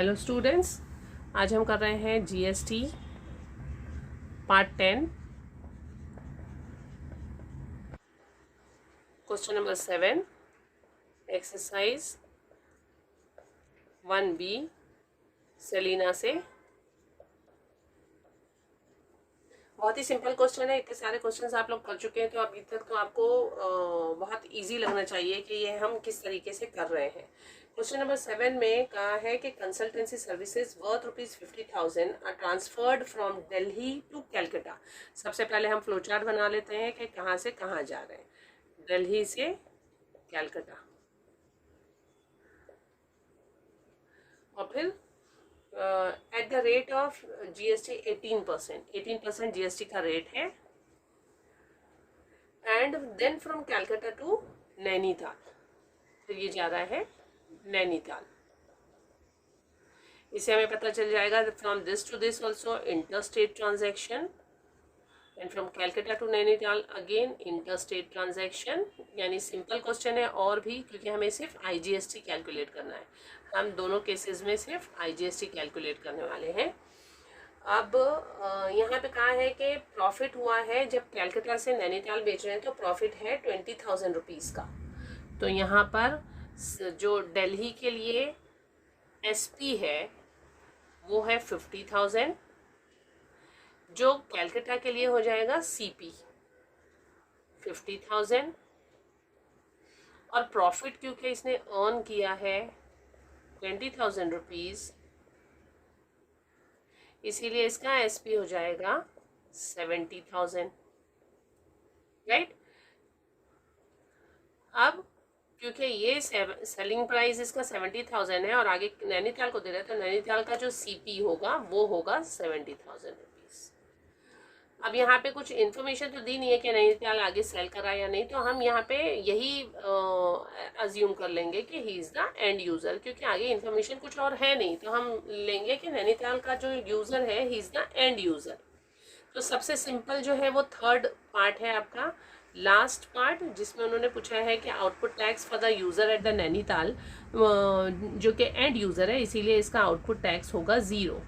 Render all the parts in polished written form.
Hello students, आज हम कर रहे हैं GST part 10 question number 7 exercise 1B Selina से। बहुत ही सिंपल क्वेश्चन है। इतने सारे क्वेश्चंस आप लोग कर चुके हैं तो अभी तक तो आपको बहुत इजी लगना चाहिए कि ये हम किस तरीके से कर रहे हैं। क्वेश्चन नंबर 7 में कहा है कि consultancy services worth ₹50,000 are transferred from Delhi to Calcutta. सबसे पहले हम फ्लो चार्ट बना लेते हैं कि कहाँ से कहाँ जा रहे हैं। दिल्ली से कैलकाटा, और फिर at the rate of GST 18% GST का रेट है। And then from Calcutta to Nainital, फिर ये जा रहा है नैनीताल। इससे हमें पता चल जाएगा from this to this also inter state transaction, and from Calcutta to Nainital again inter state transaction. यानी सिंपल क्वेश्चन है, और भी क्योंकि हमें सिर्फ आईजीएसटी कैलकुलेट करना है। हम दोनों केसेस में सिर्फ आईजीएसटी कैलकुलेट करने वाले हैं। अब यहाँ पे कहा है कि प्रॉफिट हुआ है जब कैलकाटा से नैनीताल बेच रहे हैं तो प्रॉफिट है 20,000 रुपीज़ का। तो यहाँ पर जो दिल्ली के लिए एसपी है वो है 50,000, जो कैलकाटा के लिए हो जाएगा सीपी 50,000, और प्रॉफिट क्योंकि इसने अर्न किया है 20,000 रुपीज़, इसीलिए इसका एसपी हो जाएगा 70,000, राइट। अब क्योंकि ये सेलिंग प्राइस इसका 70,000 है और आगे नैनीताल को दे रहा है, तो नैनीताल का जो सीपी होगा वो होगा 70,000 रुपीज़। अब यहाँ पे कुछ इन्फॉर्मेशन तो दी नहीं है कि नैनीताल आगे सेल करा या नहीं, तो हम यहाँ पे यही अज्यूम कर लेंगे कि he is the end user, क्योंकि आगे इन्फॉर्मेशन कुछ और है नहीं, तो हम लेंगे कि नैनीताल का जो यूज़र है he is the end user. तो सबसे सिंपल जो है वो थर्ड पार्ट है आपका, लास्ट पार्ट, जिसमें उन्होंने पूछा है कि output tax for the user at the Nainital, जो कि एंड यूज़र है, इसीलिए इसका आउटपुट टैक्स होगा 0।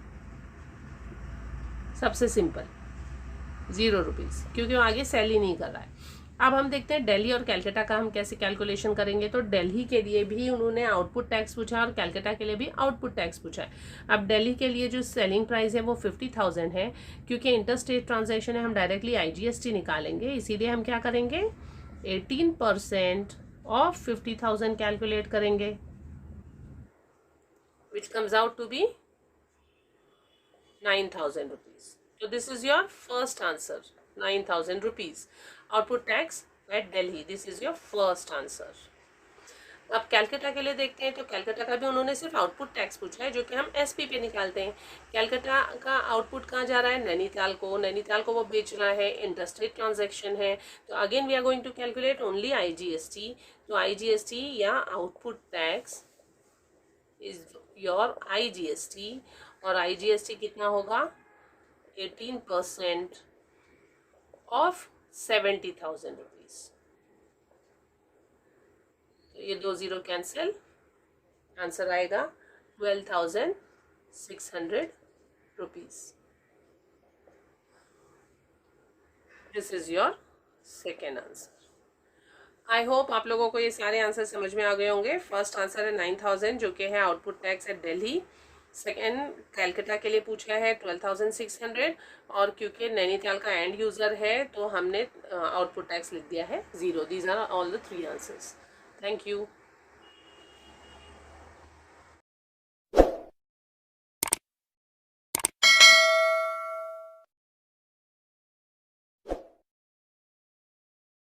सबसे सिंपल 0 रुपीज़, क्योंकि वो आगे सेल ही नहीं कर रहा है। अब हम देखते हैं दिल्ली और कैलकाटा का हम कैसे कैलकुलेशन करेंगे। तो दिल्ली के लिए भी उन्होंने आउटपुट टैक्स पूछा और कैलकाटा के लिए भी आउटपुट टैक्स पूछा है। अब दिल्ली के लिए जो सेलिंग प्राइस है वो 50,000 है, क्योंकि इंटर स्टेट ट्रांजेक्शन है, हम डायरेक्टली आईजीएसटी निकालेंगे, इसीलिए हम क्या करेंगे 18% ऑफ 50,000 कैलकुलेट करेंगे, which comes out to be 9,000 rupees. So this is your first answer, 9,000 rupees. Output tax at Delhi, this is your first answer. अब कैलकाटा के लिए देखते हैं, तो कैलकाटा का भी उन्होंने सिर्फ आउटपुट टैक्स पूछा है, जो कि हम एसपी पे निकालते हैं। कैलकाटा का आउटपुट कहाँ जा रहा है, नैनीताल को। नैनीताल को वो बेच रहा है, इंटरस्टेट ट्रांजैक्शन है, तो again we are going to calculate only IGST. तो आईजीएसटी या output tax is your IGST, और आईजीएसटी कितना होगा 18% ऑफ 70,000 रुपीज़। तो ये 2 0 कैंसिल, आंसर आएगा 12,600 rupees. This is your second answer. I hope आप लोगों को ये सारे आंसर समझ में आ गए होंगे। फर्स्ट आंसर है 9,000, जो कि है output tax at Delhi. Second Calcutta के लिए पूछा है 12,600, और क्योंकि नैनीताल का एंड यूज़र है तो हमने आउटपुट टैक्स लिख दिया है 0। These are all the 3 answers. Thank you.